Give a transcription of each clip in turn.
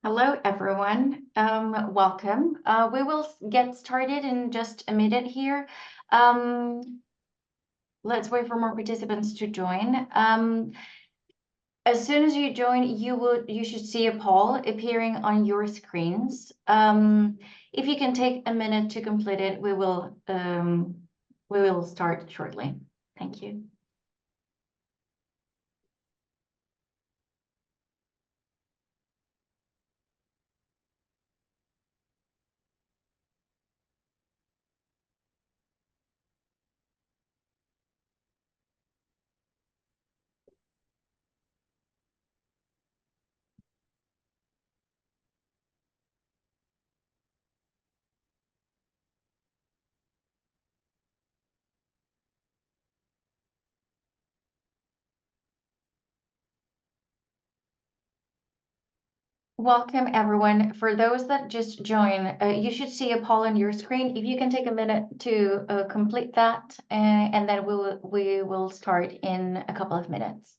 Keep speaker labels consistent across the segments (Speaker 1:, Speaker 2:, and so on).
Speaker 1: Hello, everyone. Welcome. We will get started in just a minute here. Let's wait for more participants to join. As soon as you join, you should see a poll appearing on your screens. If you can take a minute to complete it, we will start shortly. Thank you. Welcome, everyone. For those that just joined, you should see a poll on your screen. If you can take a minute to complete that, and then we will start in a couple of minutes.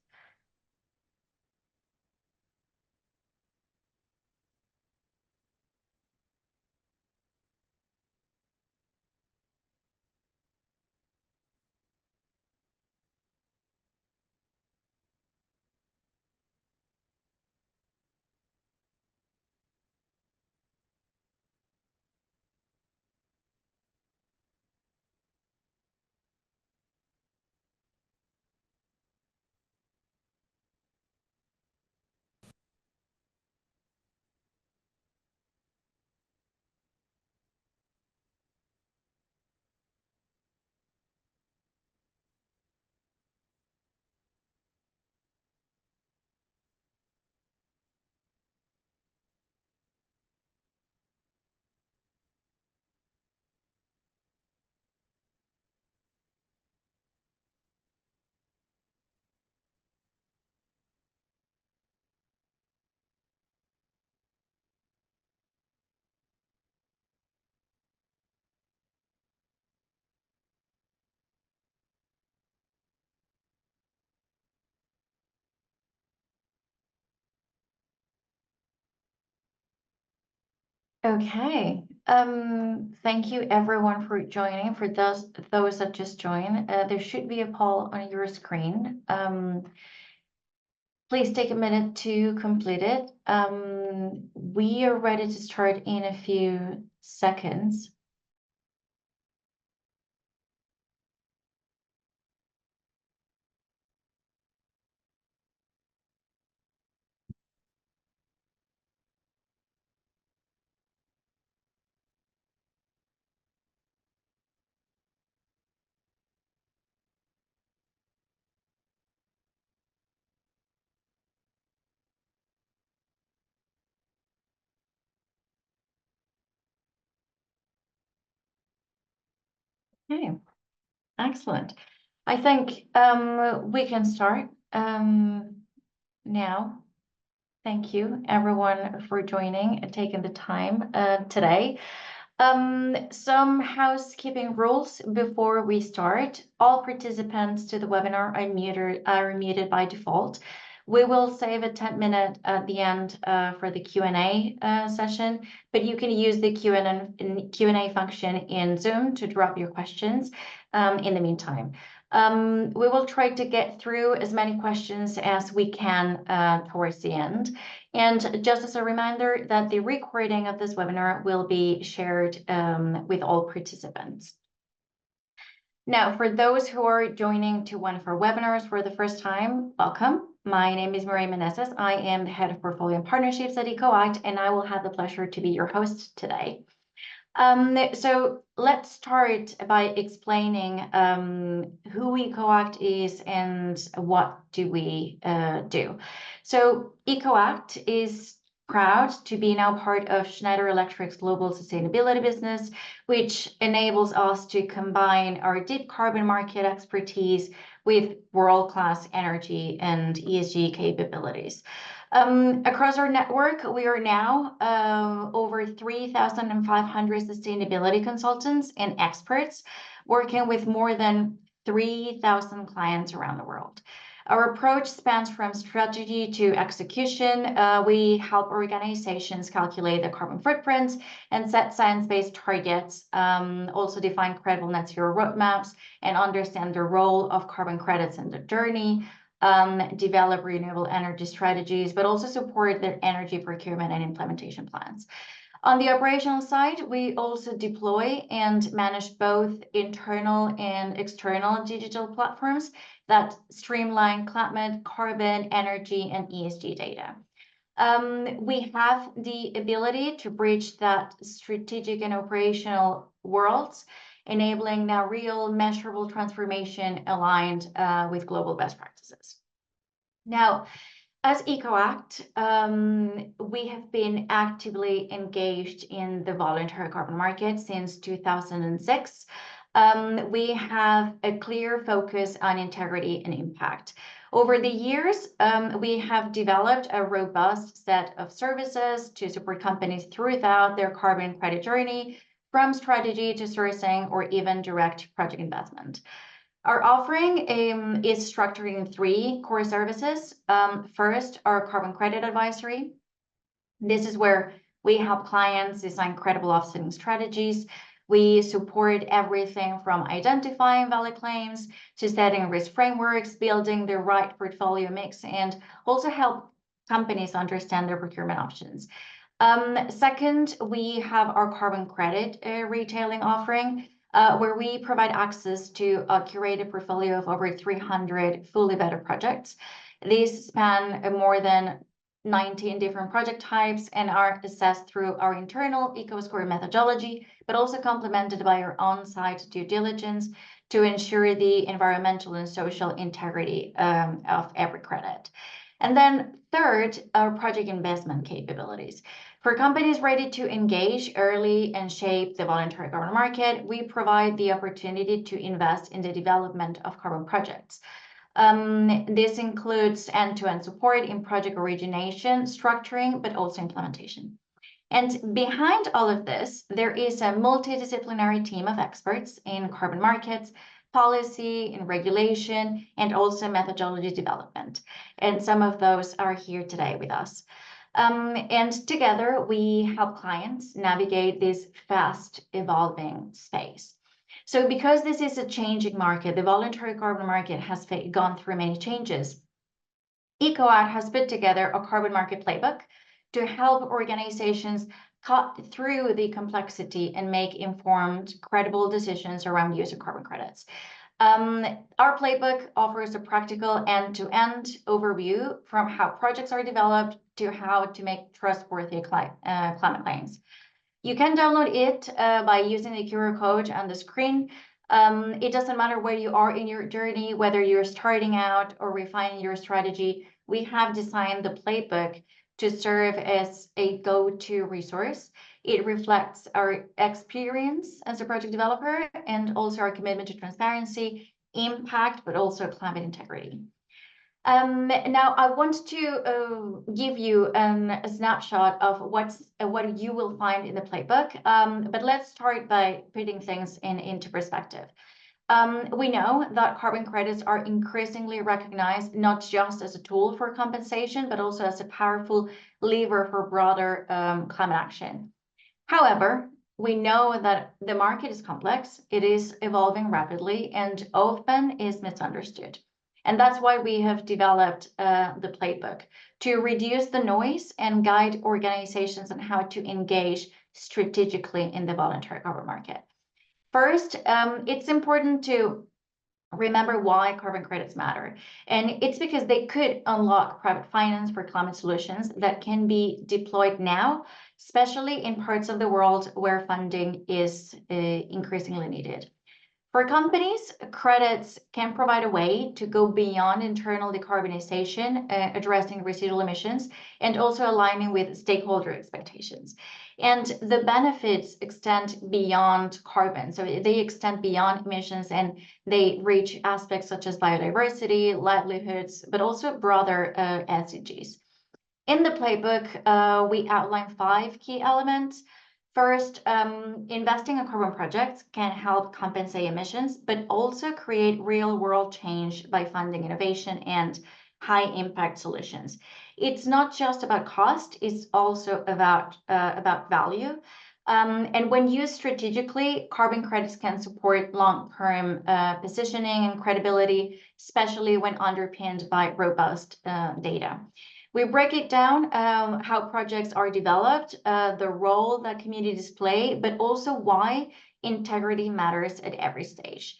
Speaker 1: Okay. Thank you everyone for joining. For those that just joined, there should be a poll on your screen. Please take a minute to complete it. We are ready to start in a few seconds. Okay, excellent. I think we can start now. Thank you, everyone, for joining and taking the time today. Some housekeeping rules before we start. All participants to the webinar are muted by default. We will save a 10-minute at the end for the Q&A session, but you can use the Q&A function in Zoom to drop your questions in the meantime. We will try to get through as many questions as we can towards the end. And just as a reminder that the recording of this webinar will be shared with all participants. Now, for those who are joining to one of our webinars for the first time, welcome. My name is Maria Meneses. I am the head of portfolio and partnerships at EcoAct, and I will have the pleasure to be your host today. So let's start by explaining who EcoAct is and what do we do. So EcoAct is proud to be now part of Schneider Electric's global sustainability business, which enables us to combine our deep carbon market expertise with world-class energy and ESG capabilities. Across our network, we are now over 3,500 sustainability consultants and experts working with more than 3,000 clients around the world. Our approach spans from strategy to execution. We help organizations calculate the carbon footprints and set science-based targets, also define credible net zero roadmaps, and understand the role of carbon credits in the journey, develop renewable energy strategies, but also support their energy procurement and implementation plans. On the operational side, we also deploy and manage both internal and external digital platforms that streamline climate, carbon, energy, and ESG data. We have the ability to bridge that strategic and operational worlds, enabling now real measurable transformation aligned with global best practices. Now, as EcoAct, we have been actively engaged in the voluntary carbon market since 2006. We have a clear focus on integrity and impact. Over the years, we have developed a robust set of services to support companies throughout their carbon credit journey, from strategy to sourcing or even direct project investment. Our offering is structured in 3 core services. First, our carbon credit advisory. This is where we help clients design credible offsetting strategies. We support everything from identifying valid claims to setting risk frameworks, building the right portfolio mix, and also help companies understand their procurement options. Second, we have our carbon credit retailing offering, where we provide access to a curated portfolio of over 300 fully vetted projects. These span more than 19 different project types and are assessed through our internal EcoScore methodology, but also complemented by our on-site due diligence to ensure the environmental and social integrity of every credit. And then third, our project investment capabilities. For companies ready to engage early and shape the voluntary carbon market, we provide the opportunity to invest in the development of carbon projects. This includes end-to-end support in project origination, structuring, but also implementation. And behind all of this, there is a multidisciplinary team of experts in carbon markets, policy, in regulation, and also methodology development. And some of those are here today with us. And together, we help clients navigate this fast evolving space. So because this is a changing market, the voluntary carbon market has gone through many changes. EcoAct has put together a carbon market playbook to help organizations cut through the complexity and make informed, credible decisions around use of carbon credits. Our playbook offers a practical end-to-end overview from how projects are developed to how to make trustworthy climate claims. You can download it by using the QR code on the screen. It doesn't matter where you are in your journey, whether you're starting out or refining your strategy. We have designed the playbook to serve as a go-to resource. It reflects our experience as a project developer and also our commitment to transparency, impact, but also climate integrity. Now, I want to give you a snapshot of what you will find in the playbook, but let's start by putting things into perspective. We know that carbon credits are increasingly recognized not just as a tool for compensation, but also as a powerful lever for broader climate action. However, we know that the market is complex, it is evolving rapidly, and often is misunderstood. And that's why we have developed the playbook to reduce the noise and guide organizations on how to engage strategically in the voluntary carbon market. First, it's important to remember why carbon credits matter. And it's because they could unlock private finance for climate solutions that can be deployed now, especially in parts of the world where funding is increasingly needed. For companies, credits can provide a way to go beyond internal decarbonization, addressing residual emissions, and also aligning with stakeholder expectations. And the benefits extend beyond carbon. So they extend beyond emissions and they reach aspects such as biodiversity, livelihoods, but also broader SDGs. In the playbook, we outline 5 key elements. First, investing in carbon projects can help compensate emissions, but also create real world change by funding innovation and high impact solutions. It's not just about cost, it's also about value. And when used strategically, carbon credits can support long-term positioning and credibility, especially when underpinned by robust data. We break it down how projects are developed, the role that communities play, but also why integrity matters at every stage.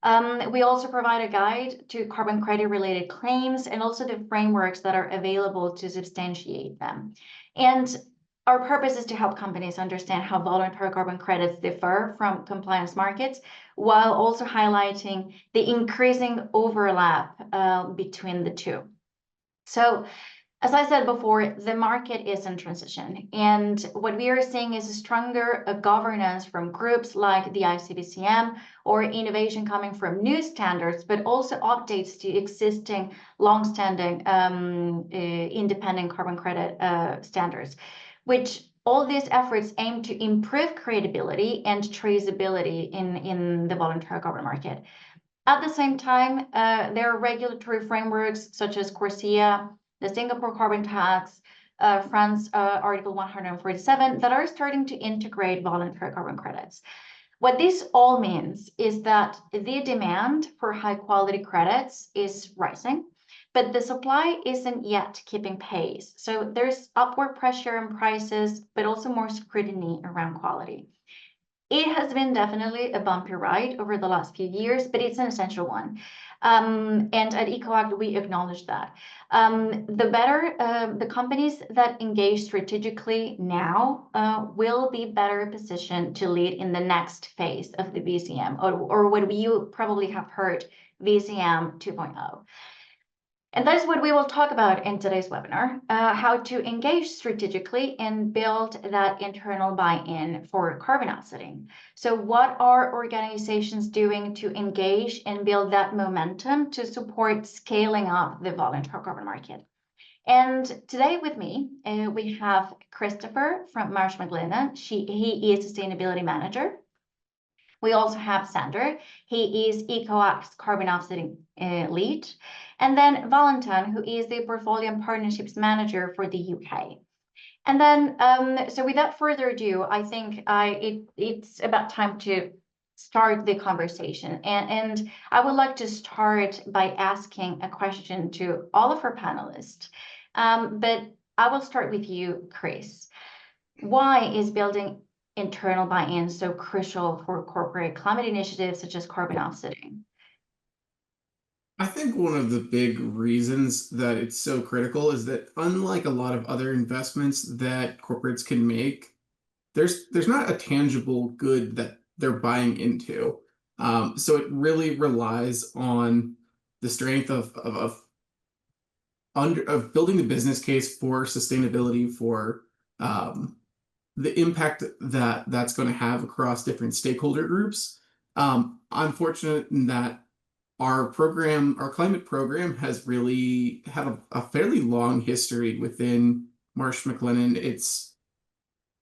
Speaker 1: We also provide a guide to carbon credit related claims and also the frameworks that are available to substantiate them. And our purpose is to help companies understand how voluntary carbon credits differ from compliance markets, while also highlighting the increasing overlap between the two. So, as I said before, the market is in transition, and what we are seeing is a stronger governance from groups like the ICBCM or innovation coming from new standards, but also updates to existing long-standing independent carbon credit standards, which all these efforts aim to improve credibility and traceability in the voluntary carbon market. At the same time, there are regulatory frameworks such as CORSIA, the Singapore carbon tax, France Article 147 that are starting to integrate voluntary carbon credits. What this all means is that the demand for high quality credits is rising, but the supply isn't yet keeping pace. So there's upward pressure on prices, but also more scrutiny around quality. It has been definitely a bumpy ride over the last few years, but it's an essential one. And at EcoAct, we acknowledge that. The companies that engage strategically now will be better positioned to lead in the next phase of the VCM, or what you probably have heard, VCM 2.0. And that is what we will talk about in today's webinar, how to engage strategically and build that internal buy-in for carbon offsetting. So what are organizations doing to engage and build that momentum to support scaling up the voluntary carbon market? And today with me, we have Christopher from Marsh McLennan. He is Sustainability Manager. We also have Sander. He is EcoAct's carbon offsetting lead. And then Valentin, who is the Portfolio and Partnerships Manager for the UK. And then, so without further ado, I think it's about time to start the conversation. And I would like to start by asking a question to all of our panelists. But I will start with you, Chris. Why is building internal buy-in so crucial for corporate climate initiatives such as carbon offsetting?
Speaker 2: I think one of the big reasons that it's so critical is that unlike a lot of other investments that corporates can make, there's not a tangible good that they're buying into. So it really relies on the strength of building the business case for sustainability, for the impact that that's going to have across different stakeholder groups. I'm fortunate in that our climate program has really had a fairly long history within Marsh McLennan. It's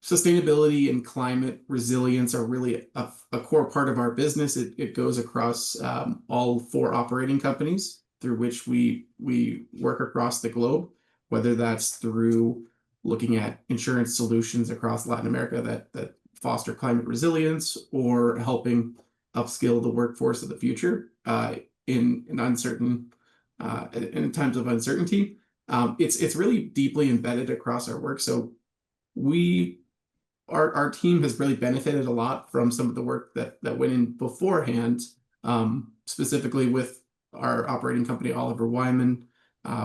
Speaker 2: sustainability and climate resilience are really a core part of our business. It goes across all 4 operating companies through which we work across the globe, whether that's through looking at insurance solutions across Latin America that foster climate resilience, or helping upskill the workforce of the future in times of uncertainty. It's really deeply embedded across our work. So our team has really benefited a lot from some of the work that went in beforehand, specifically with our operating company, Oliver Wyman.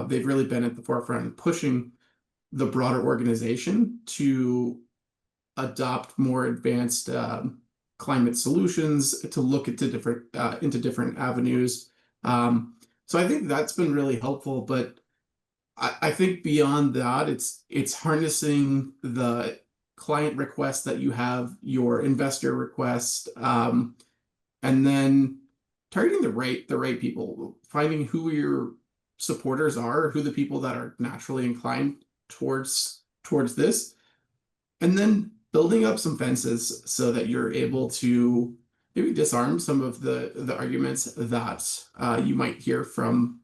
Speaker 2: They've really been at the forefront in pushing the broader organization to adopt more advanced climate solutions, to look into different avenues. So I think that's been really helpful. But I think beyond that, it's harnessing the client request that you have, your investor request, and then targeting the right people, finding who your supporters are, who the people that are naturally inclined towards this, and then building up some fences so that you're able to maybe disarm some of the arguments that you might hear from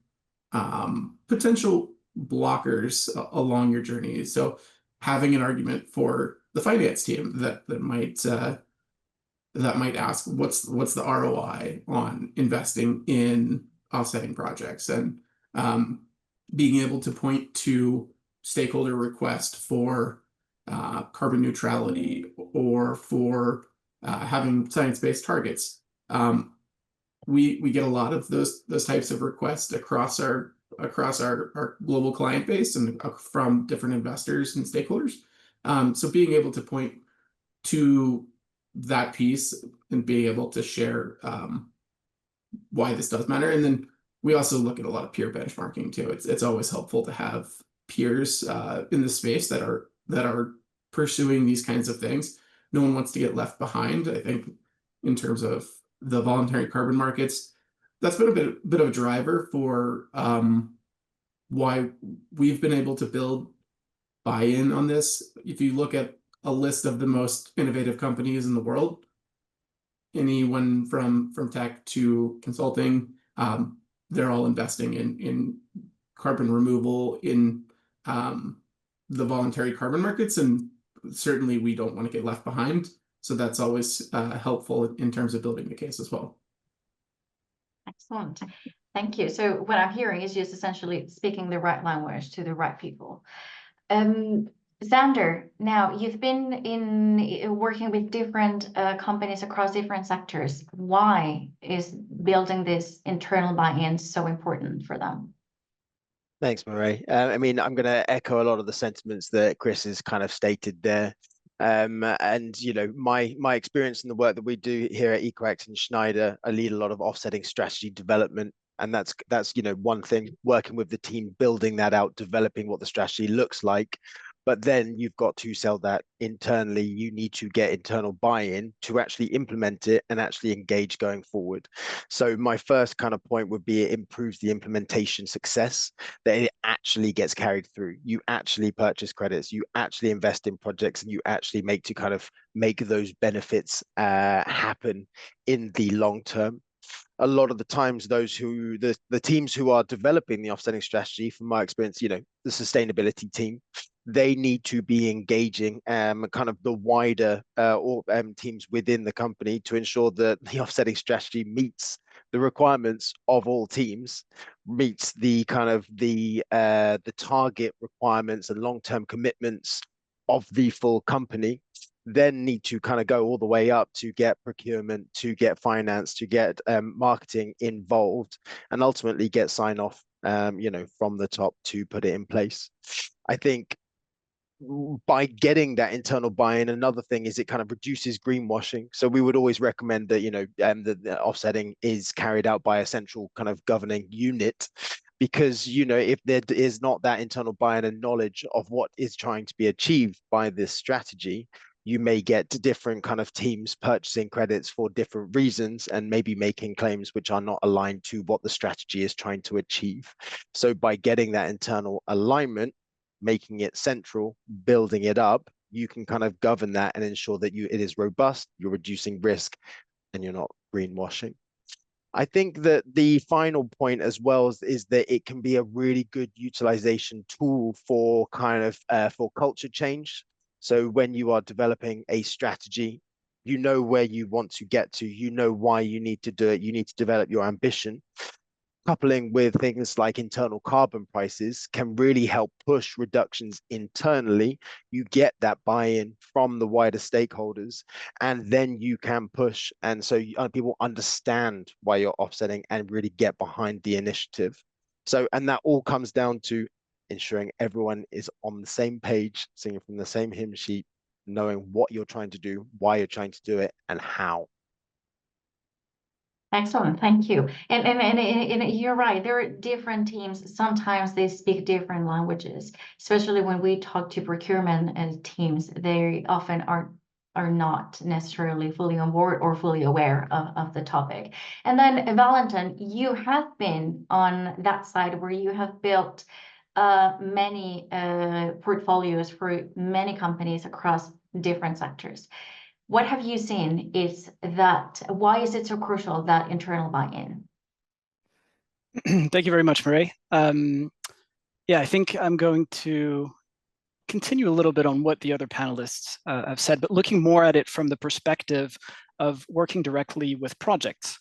Speaker 2: potential blockers along your journey. So having an argument for the finance team that might ask what's the ROI on investing in offsetting projects, and being able to point to stakeholder request for carbon neutrality or for having science-based targets. We get a lot of those types of requests across our global client base and from different investors and stakeholders. So being able to point to that piece and being able to share why this does matter. And then we also look at a lot of peer benchmarking too. It's always helpful to have peers in the space that are pursuing these kinds of things. No one wants to get left behind. I think in terms of the voluntary carbon markets, that's been a bit of a driver for why we've been able to build buy-in on this. If you look at a list of the most innovative companies in the world, anyone from tech to consulting, they're all investing in carbon removal in the voluntary carbon markets, and certainly we don't want to get left behind. So that's always helpful in terms of building the case as well.
Speaker 1: Excellent. Thank you. So what I'm hearing is just essentially speaking the right language to the right people. Xander, now you've been working with different companies across different sectors. Why is building this internal buy-in so important for them?
Speaker 3: Thanks, Marie. I mean, I'm going to echo a lot of the sentiments that Chris has kind of stated there. And you know, my experience in the work that we do here at EcoAct and Schneider, I lead a lot of offsetting strategy development, and that's you know, one thing, working with the team, building that out, developing what the strategy looks like. But then you've got to sell that internally. You need to get internal buy-in to actually implement it and actually engage going forward. So my first kind of point would be it improves the implementation success, that it actually gets carried through. You actually purchase credits, you actually invest in projects, and you actually make those benefits happen in the long term. A lot of the times, the teams who are developing the offsetting strategy, from my experience, you know, the sustainability team, they need to be engaging kind of the wider teams within the company to ensure that the offsetting strategy meets the requirements of all teams, meets the kind of the target requirements and long-term commitments of the full company. Then need to kind of go all the way up to get procurement, to get finance, to get marketing involved, and ultimately get sign off, you know, from the top to put it in place. I think by getting that internal buy-in, another thing is it kind of reduces greenwashing. So we would always recommend that, you know, the offsetting is carried out by a central kind of governing unit, because, you know, if there is not that internal buy-in and knowledge of what is trying to be achieved by this strategy, you may get different kind of teams purchasing credits for different reasons and maybe making claims which are not aligned to what the strategy is trying to achieve. So by getting that internal alignment, making it central, building it up, you can kind of govern that and ensure that it is robust, you're reducing risk, and you're not greenwashing. I think that the final point as well is that it can be a really good utilization tool for kind of for culture change. So when you are developing a strategy, you know where you want to get to, you know why you need to do it, you need to develop your ambition. Coupling with things like internal carbon prices can really help push reductions internally. You get that buy-in from the wider stakeholders, and then you can push. And so people understand why you're offsetting and really get behind the initiative. So, and that all comes down to ensuring everyone is on the same page, singing from the same hymn sheet, knowing what you're trying to do, why you're trying to do it, and how.
Speaker 1: Excellent, thank you. And you're right, there are different teams. Sometimes they speak different languages, especially when we talk to procurement teams. They often are not necessarily fully on board or fully aware of the topic. And then Valentin, you have been on that side where you have built many portfolios for many companies across different sectors. What have you seen is that, why is it so crucial, that internal buy-in?
Speaker 4: Thank you very much, Marie. Yeah, I think I'm going to continue a little bit on what the other panelists have said, but looking more at it from the perspective of working directly with projects.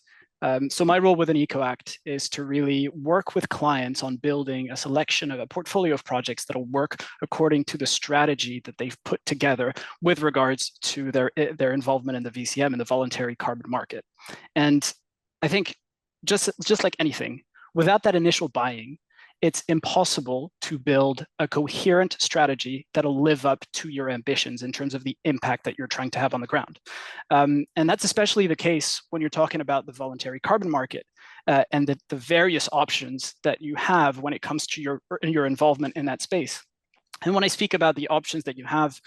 Speaker 4: So my role within EcoAct is to really work with clients on building a selection of a portfolio of projects that'll work according to the strategy that they've put together with regards to their involvement in the VCM and the voluntary carbon market. And I think just like anything, without that initial buying, it's impossible to build a coherent strategy that'll live up to your ambitions in terms of the impact that you're trying to have on the ground. And that's especially the case when you're talking about the voluntary carbon market and the various options that you have when it comes to your involvement in that space. And when I speak about the options that you have,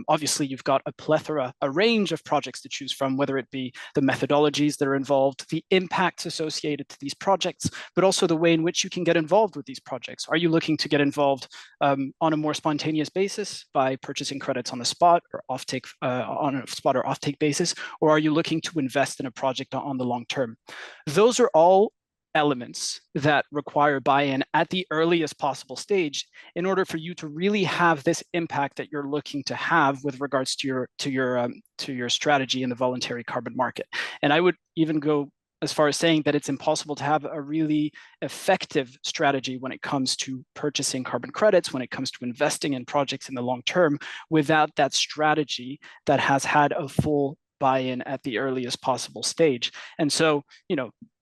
Speaker 4: obviously you've got a range of projects to choose from, whether it be the methodologies that are involved, the impacts associated to these projects, but also the way in which you can get involved with these projects. Are you looking to get involved on a more spontaneous basis by purchasing credits on the spot or offtake on a spot or offtake basis, or are you looking to invest in a project on the long term? Those are all elements that require buy-in at the earliest possible stage in order for you to really have this impact that you're looking to have with regards to your strategy in the voluntary carbon market. And I would even go as far as saying that it's impossible to have a really effective strategy when it comes to purchasing carbon credits, when it comes to investing in projects in the long term, without that strategy that has had a full buy-in at the earliest possible stage. And so,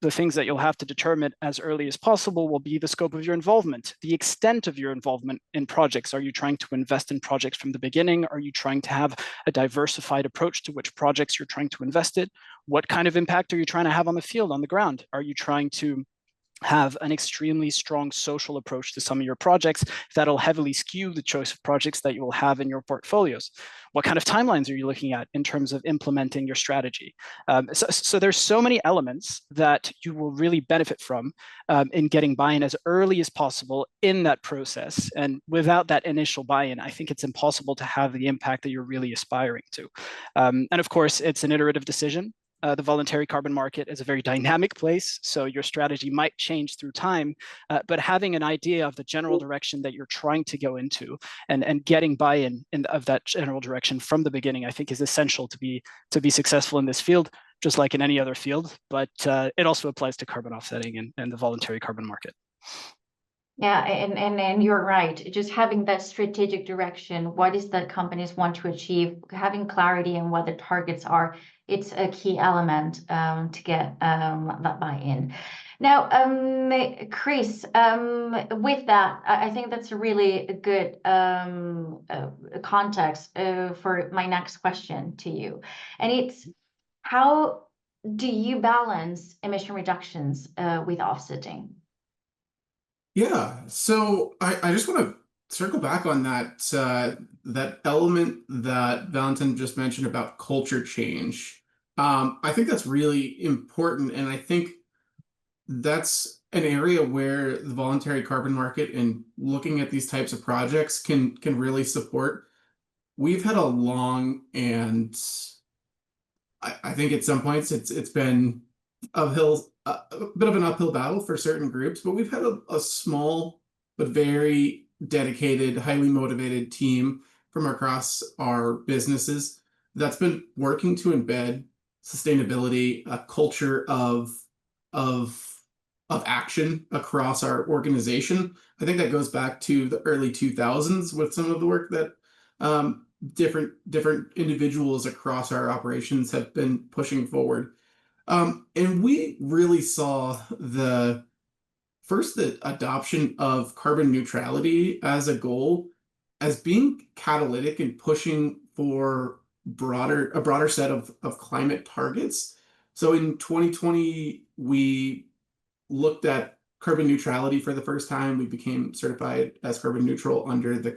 Speaker 4: the things that you'll have to determine as early as possible will be the scope of your involvement, the extent of your involvement in projects. Are you trying to invest in projects from the beginning? Are you trying to have a diversified approach to which projects you're trying to invest in? What kind of impact are you trying to have on the field, on the ground? Are you trying to have an extremely strong social approach to some of your projects that'll heavily skew the choice of projects that you will have in your portfolios? What kind of timelines are you looking at in terms of implementing your strategy? So there's so many elements that you will really benefit from in getting buy-in as early as possible in that process. And without that initial buy-in, I think it's impossible to have the impact that you're really aspiring to. And of course, it's an iterative decision. The voluntary carbon market is a very dynamic place, so your strategy might change through time, but having an idea of the general direction that you're trying to go into and getting buy-in of that general direction from the beginning, I think is essential to be successful in this field, just like in any other field, but it also applies to carbon offsetting and the voluntary carbon market.
Speaker 1: Yeah, and you're right. Just having that strategic direction, what is that companies want to achieve, having clarity on what the targets are, it's a key element to get that buy-in. Now, Chris, with that, I think that's a really good context for my next question to you. And it's, how do you balance emission reductions with offsetting?
Speaker 2: Yeah, so I just want to circle back on that element that Valentin just mentioned about culture change. I think that's really important, and I think that's an area where the voluntary carbon market and looking at these types of projects can really support. We've had a long, and I think at some points it's been a bit of an uphill battle for certain groups, but we've had a small but very dedicated, highly motivated team from across our businesses that's been working to embed sustainability, a culture of action across our organization. I think that goes back to the early 2000s with some of the work that different individuals across our operations have been pushing forward. And we really saw the adoption of carbon neutrality as a goal as being catalytic in pushing for a broader set of climate targets. So in 2020, we looked at carbon neutrality for the first time. We became certified as carbon neutral under the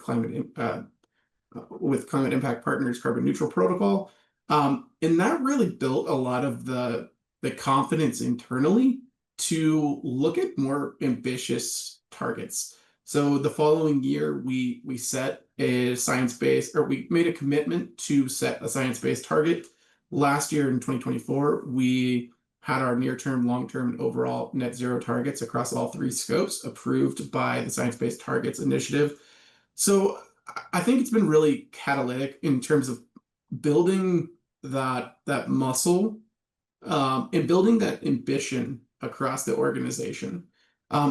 Speaker 2: with Climate Impact Partners Carbon Neutral Protocol. And that really built a lot of the confidence internally to look at more ambitious targets. So the following year, we set a science-based, or we made a commitment to set a science-based target. Last year in 2024, we had our near-term, long-term, and overall net zero targets across all 3 scopes approved by the Science Based Targets Initiative. So I think it's been really catalytic in terms of building that muscle, and building that ambition across the organization.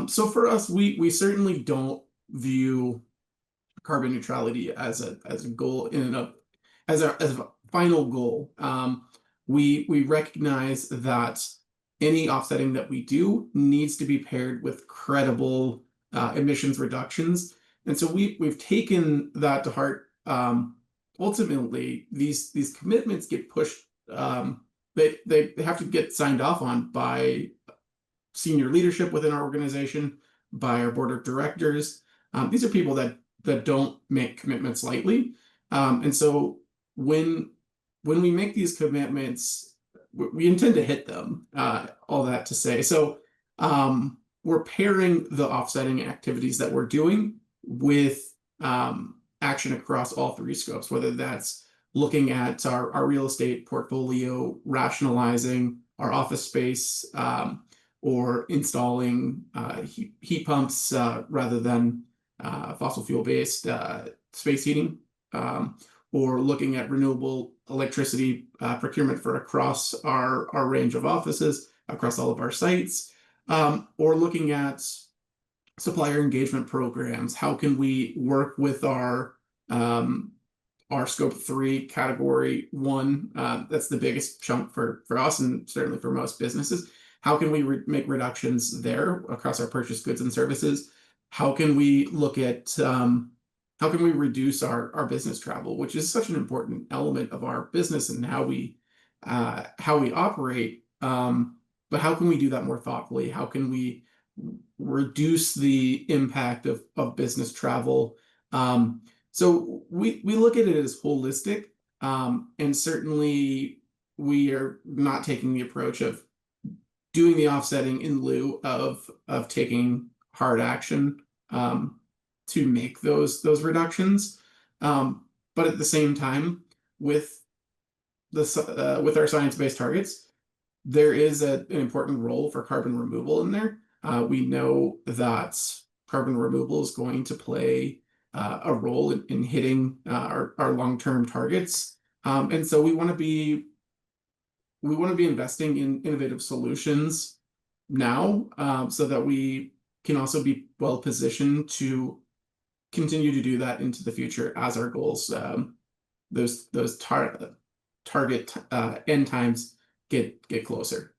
Speaker 2: So for us, we certainly don't view carbon neutrality as a goal in and of as a final goal. We recognize that any offsetting that we do needs to be paired with credible emissions reductions, and so we've taken that to heart. Ultimately, these commitments get pushed. They have to get signed off on by senior leadership within our organization, by our board of directors. These are people that don't make commitments lightly, and so when we make these commitments, we intend to hit them. All that to say, so we're pairing the offsetting activities that we're doing with action across all 3 scopes, whether that's looking at our real estate portfolio, rationalizing our office space, or installing heat pumps rather than fossil fuel-based space heating, or looking at renewable electricity procurement for across our range of offices, across all of our sites, or looking at supplier engagement programs. How can we work with our scope 3 category 1? That's the biggest chunk for us and certainly for most businesses. How can we make reductions there across our purchased goods and services? How can we look at how can we reduce our business travel, which is such an important element of our business and how we operate? But how can we do that more thoughtfully? How can we reduce the impact of business travel? So we look at it as holistic, and certainly we are not taking the approach of doing the offsetting in lieu of taking hard action to make those reductions. But at the same time, with our science-based targets, there is an important role for carbon removal in there. We know that carbon removal is going to play a role in hitting our long-term targets, and so we want to be investing in innovative solutions now, so that we can also be well positioned to continue to do that into the future as our goals, those target end times get closer.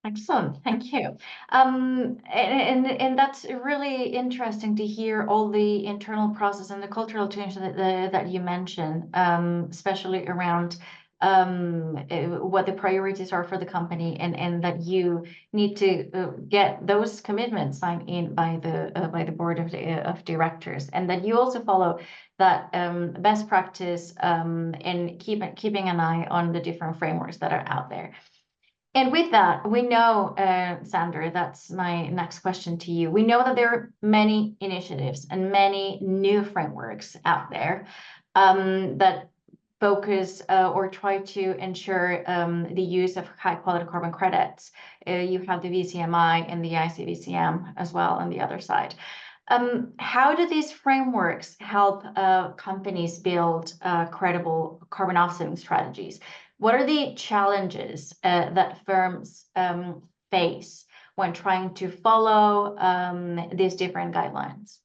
Speaker 1: Excellent, thank you. And that's really interesting to hear all the internal process and the cultural change that you mentioned, especially around what the priorities are for the company, and that you need to get those commitments signed in by the board of directors, and that you also follow that best practice in keeping an eye on the different frameworks that are out there. And with that, we know, Sander, that's my next question to you. We know that there are many initiatives and many new frameworks out there that focus or try to ensure the use of high quality carbon credits. You have the VCMI and the ICVCM as well on the other side. How do these frameworks help companies build credible carbon offsetting strategies? What are the challenges that firms face when trying to follow these different guidelines?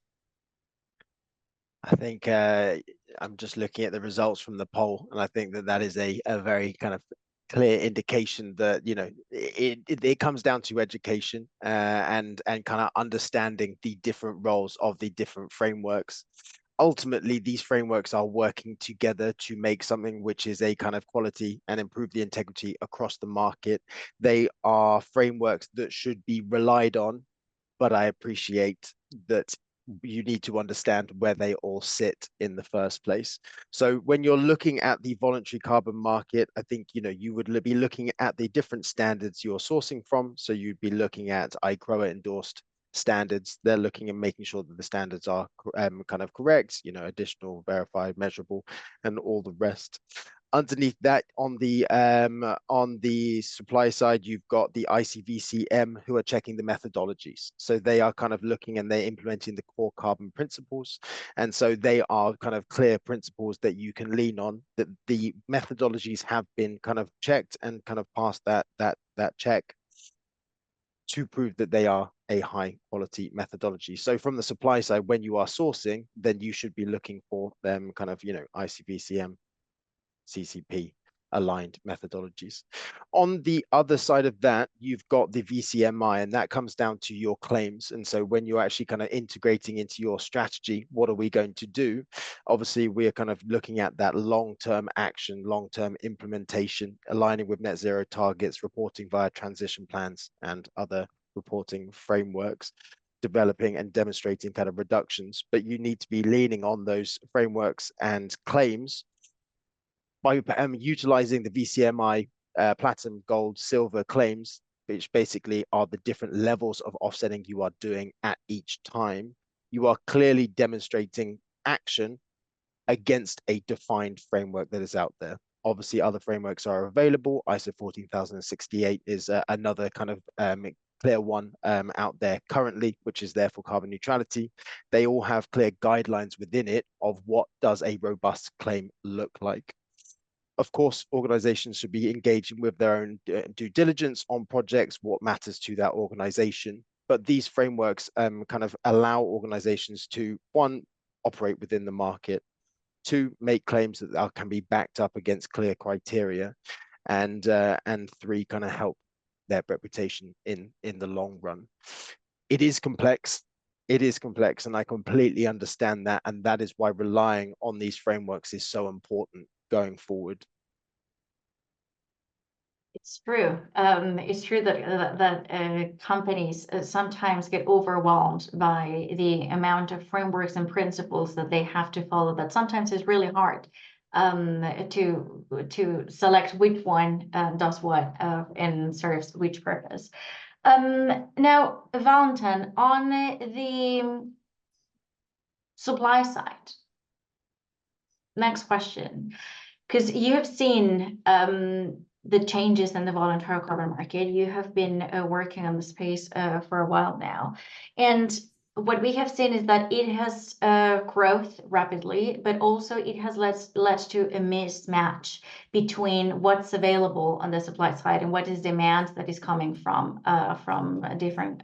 Speaker 3: I think I'm just looking at the results from the poll, and I think that is a very kind of clear indication that it comes down to education and kind of understanding the different roles of the different frameworks. Ultimately, these frameworks are working together to make something which is a kind of quality and improve the integrity across the market. They are frameworks that should be relied on, but I appreciate that you need to understand where they all sit in the first place. So when you're looking at the voluntary carbon market, I think you would be looking at the different standards you're sourcing from. So you'd be looking at ICROA endorsed standards. They're looking and making sure that the standards are kind of correct, you know, additional, verified, measurable, and all the rest. Underneath that, on the supply side, you've got the ICVCM who are checking the methodologies. So they are kind of looking and they're implementing the core carbon principles. And so they are kind of clear principles that you can lean on, that the methodologies have been kind of checked and kind of passed that check to prove that they are a high quality methodology. So from the supply side, when you are sourcing, then you should be looking for them kind of, you know, ICVCM, CCP aligned methodologies. On the other side of that, you've got the VCMI, and that comes down to your claims. And so when you're actually kind of integrating into your strategy, what are we going to do? Obviously, we're kind of looking at that long-term action, long-term implementation, aligning with net zero targets, reporting via transition plans and other reporting frameworks, developing and demonstrating kind of reductions. But you need to be leaning on those frameworks and claims by utilizing the VCMI platinum, gold, silver claims, which basically are the different levels of offsetting you are doing at each time. You are clearly demonstrating action against a defined framework that is out there. Obviously, other frameworks are available. ISO 14068 is another kind of clear one out there currently, which is there for carbon neutrality. They all have clear guidelines within it of what does a robust claim look like. Of course, organizations should be engaging with their own due diligence on projects, what matters to that organization. But these frameworks kind of allow organizations to, one, operate within the market, two, make claims that can be backed up against clear criteria, and three, kind of help their reputation in the long run. It is complex. It is complex, and I completely understand that. And that is why relying on these frameworks is so important going forward.
Speaker 1: It's true. It's true that companies sometimes get overwhelmed by the amount of frameworks and principles that they have to follow. That sometimes is really hard to select which one does what and serves which purpose. Now, Valentin, on the supply side, next question, because you have seen the changes in the voluntary carbon market. You have been working on the space for a while now. And what we have seen is that it has growth rapidly, but also it has led to a mismatch between what's available on the supply side and what is demand that is coming from different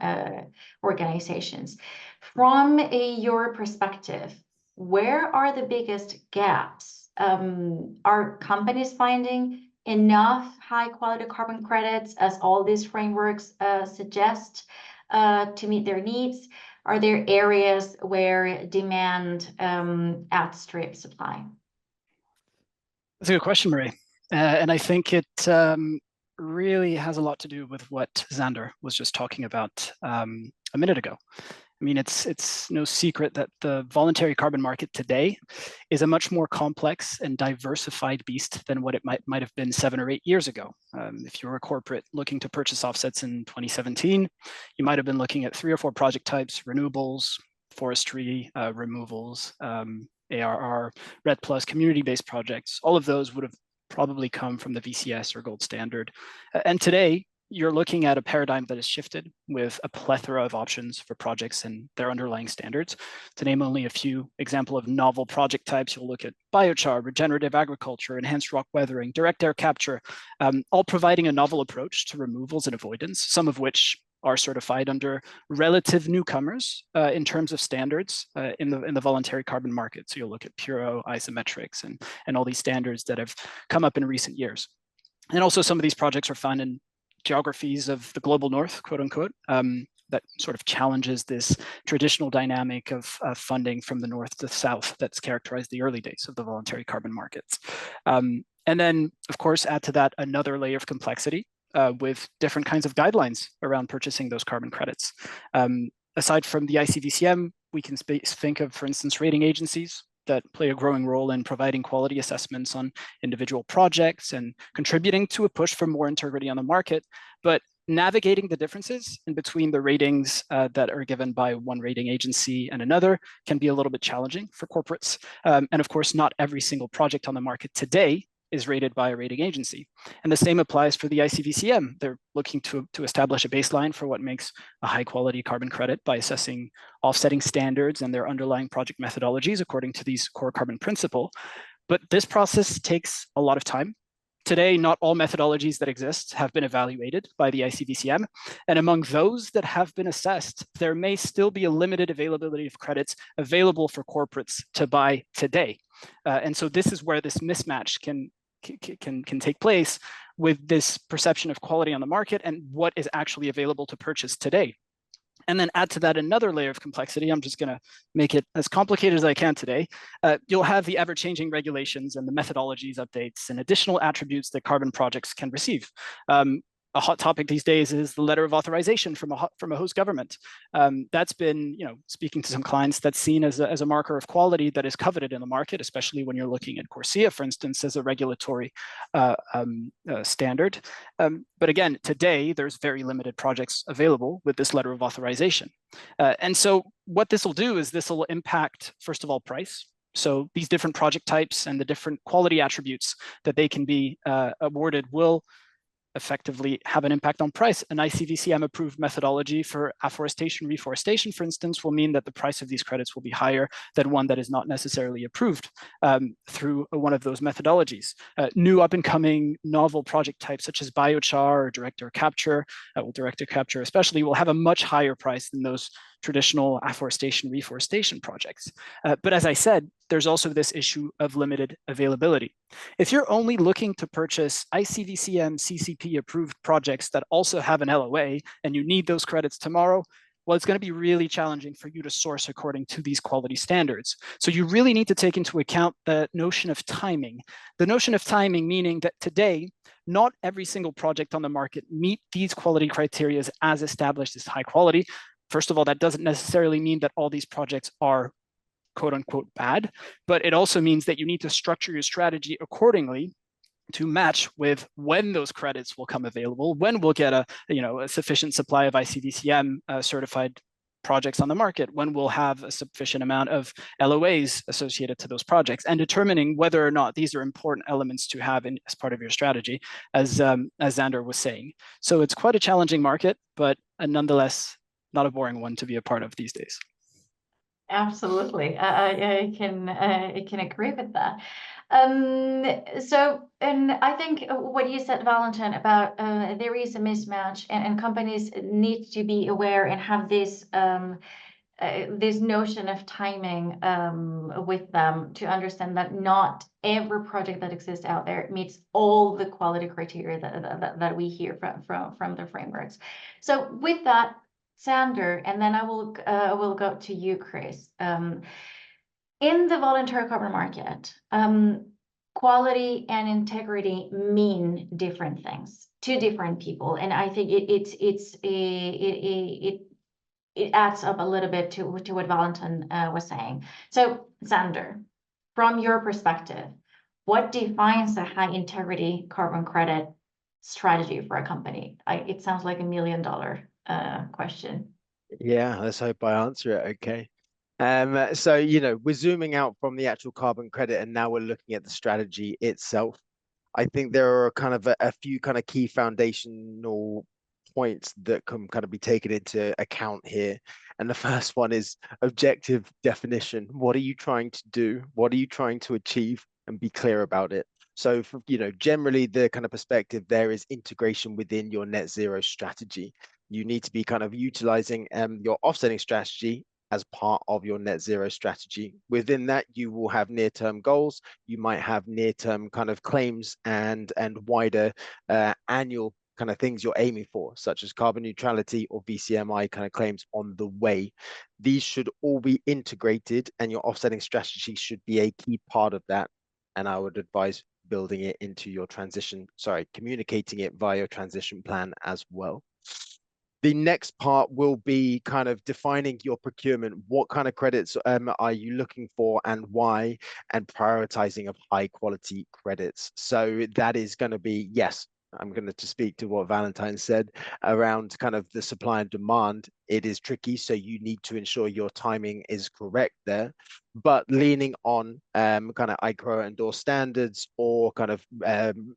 Speaker 1: organizations. From your perspective, where are the biggest gaps? Are companies finding enough high quality carbon credits as all these frameworks suggest to meet their needs? Are there areas where demand outstrips supply?
Speaker 4: That's a good question, Marie. And I think it really has a lot to do with what Xander was just talking about a minute ago. I mean, it's no secret that the voluntary carbon market today is a much more complex and diversified beast than what it might have been 7 or 8 years ago. If you were a corporate looking to purchase offsets in 2017, you might have been looking at 3 or 4 project types: renewables, forestry, removals, ARR, RED+, community-based projects. All of those would have probably come from the VCS or gold standard. And today, you're looking at a paradigm that has shifted with a plethora of options for projects and their underlying standards. To name only a few example of novel project types, you'll look at biochar, regenerative agriculture, enhanced rock weathering, direct air capture, all providing a novel approach to removals and avoidance, some of which are certified under relative newcomers in terms of standards in the voluntary carbon market. So you'll look at Puro, isometrics, and all these standards that have come up in recent years. And also some of these projects are found in geographies of the global north, quote unquote, that sort of challenges this traditional dynamic of funding from the north to south that's characterized the early days of the voluntary carbon markets. And then, of course, add to that another layer of complexity with different kinds of guidelines around purchasing those carbon credits. Aside from the ICVCM, we can think of, for instance, rating agencies that play a growing role in providing quality assessments on individual projects and contributing to a push for more integrity on the market. But navigating the differences in between the ratings that are given by one rating agency and another can be a little bit challenging for corporates. And of course, not every single project on the market today is rated by a rating agency. And the same applies for the ICVCM. They're looking to establish a baseline for what makes a high quality carbon credit by assessing offsetting standards and their underlying project methodologies according to these core carbon principle. But this process takes a lot of time. Today, not all methodologies that exist have been evaluated by the ICVCM. And among those that have been assessed, there may still be a limited availability of credits available for corporates to buy today. And so this is where this mismatch can take place with this perception of quality on the market and what is actually available to purchase today. And then add to that another layer of complexity. I'm just going to make it as complicated as I can today. You'll have the ever-changing regulations and the methodologies updates and additional attributes that carbon projects can receive. A hot topic these days is the letter of authorization from a host government. That's been, speaking to some clients, that's seen as a marker of quality that is coveted in the market, especially when you're looking at CORSIA, for instance, as a regulatory standard. But again, today, there's very limited projects available with this letter of authorization. And so what this will do is this will impact, first of all, price. So these different project types and the different quality attributes that they can be awarded will effectively have an impact on price. An ICVCM approved methodology for afforestation, reforestation, for instance, will mean that the price of these credits will be higher than one that is not necessarily approved through one of those methodologies. New up and coming novel project types such as biochar or direct air capture, especially, will have a much higher price than those traditional afforestation, reforestation projects. But as I said, there's also this issue of limited availability. If you're only looking to purchase ICVCM CCP approved projects that also have an LOA and you need those credits tomorrow, well, it's going to be really challenging for you to source according to these quality standards. So you really need to take into account the notion of timing. The notion of timing meaning that today, not every single project on the market meet these quality criteria as established as high quality. First of all, that doesn't necessarily mean that all these projects are quote unquote bad, but it also means that you need to structure your strategy accordingly to match with when those credits will come available, when we'll get a sufficient supply of ICVCM certified projects on the market, when we'll have a sufficient amount of LOAs associated to those projects, and determining whether or not these are important elements to have as part of your strategy, as Xander was saying. So it's quite a challenging market, but nonetheless, not a boring one to be a part of these days.
Speaker 1: Absolutely, I can agree with that. So, and I think what you said, Valentin, about there is a mismatch, and companies need to be aware and have this this notion of timing with them to understand that not every project that exists out there meets all the quality criteria that we hear from the frameworks. So with that, Sander, and then I will go to you, Chris. In the voluntary carbon market, quality and integrity mean different things to different people, and I think it adds up a little bit to what Valentin was saying. So, Sander, from your perspective, what defines a high integrity carbon credit strategy for a company? It sounds like $1 million question.
Speaker 3: Yeah, let's hope I answer it okay. So, we're zooming out from the actual carbon credit and now we're looking at the strategy itself. I think there are kind of a few kind of key foundational points that can kind of be taken into account here. And the first one is objective definition. What are you trying to do? What are you trying to achieve? And be clear about it. So, generally the kind of perspective there is integration within your net zero strategy. You need to be kind of utilizing your offsetting strategy as part of your net zero strategy. Within that, you will have near-term goals. You might have near-term kind of claims and wider annual kind of things you're aiming for, such as carbon neutrality or VCMI kind of claims on the way. These should all be integrated, and your offsetting strategy should be a key part of that. And I would advise building it into your communicating it via your transition plan as well. The next part will be kind of defining your procurement. What kind of credits are you looking for and why, and prioritizing of high quality credits. So that is going to be, yes, I'm going to speak to what Valentine said around kind of the supply and demand. It is tricky, so you need to ensure your timing is correct there. But leaning on kind of ICRO endorsed standards or kind of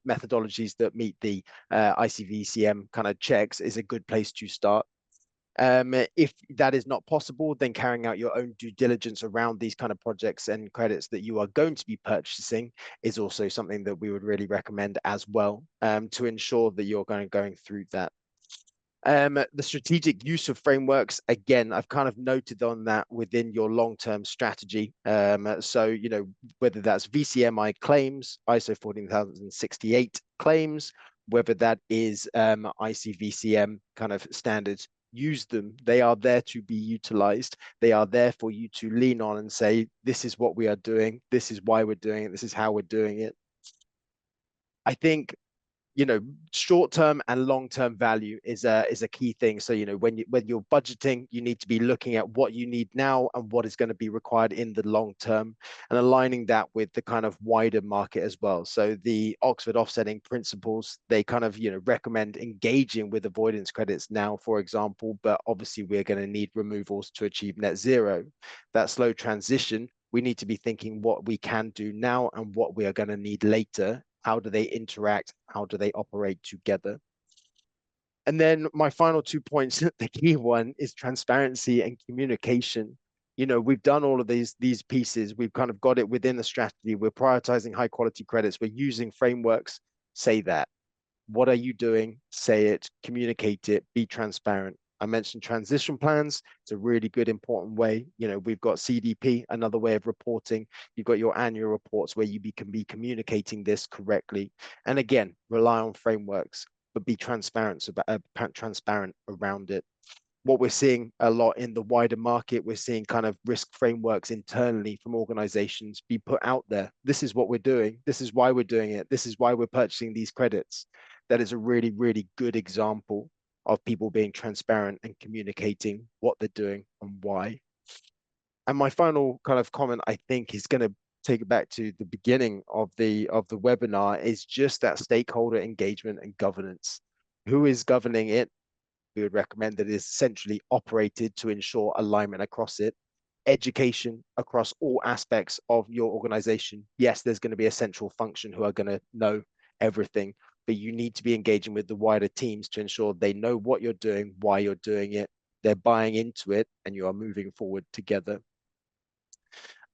Speaker 3: methodologies that meet the ICVCM kind of checks is a good place to start. If that is not possible, then carrying out your own due diligence around these kind of projects and credits that you are going to be purchasing is also something that we would really recommend as well, to ensure that you're going through that. The strategic use of frameworks, again, I've kind of noted on that within your long-term strategy. So, you know, whether that's VCMI claims, ISO 14068 claims, whether that is ICVCM kind of standards, use them. They are there to be utilized. They are there for you to lean on and say, this is what we are doing. This is why we're doing it. This is how we're doing it. I think, you know, short-term and long-term value is a key thing. So, you know, when you're budgeting, you need to be looking at what you need now and what is going to be required in the long term, and aligning that with the kind of wider market as well. So the Oxford offsetting principles, they kind of, you know, recommend engaging with avoidance credits now, for example, but obviously we're going to need removals to achieve net zero. That slow transition, we need to be thinking what we can do now and what we are going to need later. How do they interact? How do they operate together? And then my final 2 points, the key one is transparency and communication. You know, we've done all of these pieces. We've kind of got it within the strategy. We're prioritizing high quality credits. We're using frameworks. Say that. What are you doing? Say it, communicate it, be transparent. I mentioned transition plans. It's a really good, important way. You know, we've got CDP, another way of reporting. You've got your annual reports where you can be communicating this correctly. And again, rely on frameworks, but be transparent around it. What we're seeing a lot in the wider market, we're seeing kind of risk frameworks internally from organizations be put out there. This is what we're doing. This is why we're doing it. This is why we're purchasing these credits. That is a really, really good example of people being transparent and communicating what they're doing and why. And my final kind of comment, I think, is going to take it back to the beginning of the webinar, is just that stakeholder engagement and governance. Who is governing it? We would recommend that it is centrally operated to ensure alignment across it. Education across all aspects of your organization. Yes, there's going to be a central function who are going to know everything, but you need to be engaging with the wider teams to ensure they know what you're doing, why you're doing it, they're buying into it, and you are moving forward together.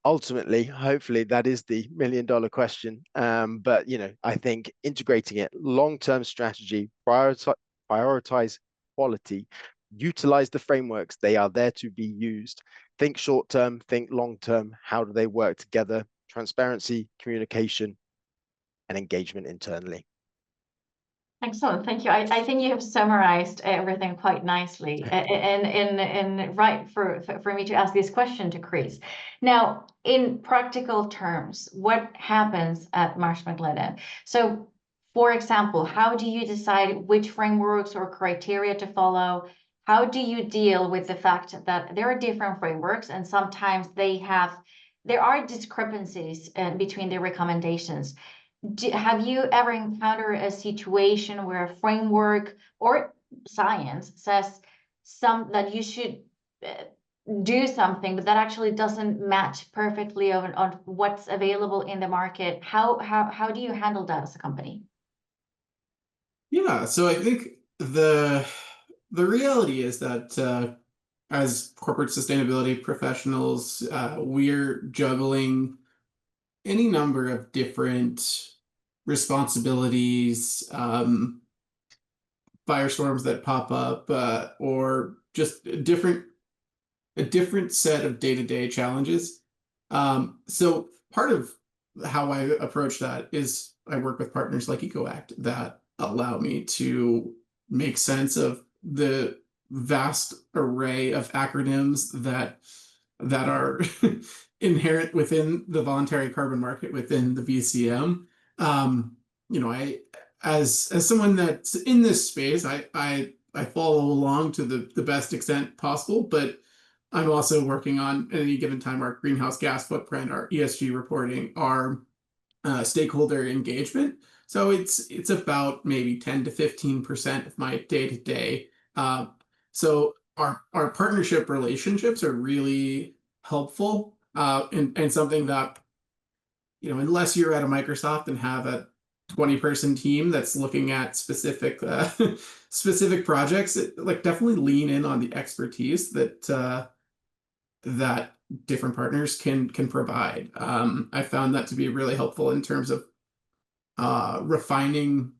Speaker 3: Ultimately, hopefully that is the $1 million question. But, you know, I think integrating it, long-term strategy, prioritize quality, utilize the frameworks. They are there to be used. Think short-term, think long-term. How do they work together? Transparency, communication, and engagement internally.
Speaker 1: Excellent, thank you. I think you have summarized everything quite nicely, and right for me to ask this question to Chris. Now, in practical terms, what happens at Marsh McLennan? So, for example, how do you decide which frameworks or criteria to follow? How do you deal with the fact that there are different frameworks and sometimes there are discrepancies between the recommendations? Have you ever encountered a situation where a framework or science says that you should do something, but that actually doesn't match perfectly on what's available in the market? How do you handle that as a company?
Speaker 2: Yeah, so I think the reality is that as corporate sustainability professionals, we're juggling any number of different responsibilities, firestorms that pop up, or just a different set of day-to-day challenges. So part of how I approach that is I work with partners like EcoAct that allow me to make sense of the vast array of acronyms that are inherent within the voluntary carbon market within the VCM. You know, I as someone that's in this space, I follow along to the best extent possible, but I'm also working on at any given time our greenhouse gas footprint, our ESG reporting, our stakeholder engagement. So it's about maybe 10 to 15% of my day-to-day. So our partnership relationships are really helpful, and something that, unless you're at a Microsoft and have a 20-person team that's looking at specific specific projects, like definitely lean in on the expertise that different partners can provide. I found that to be really helpful in terms of refining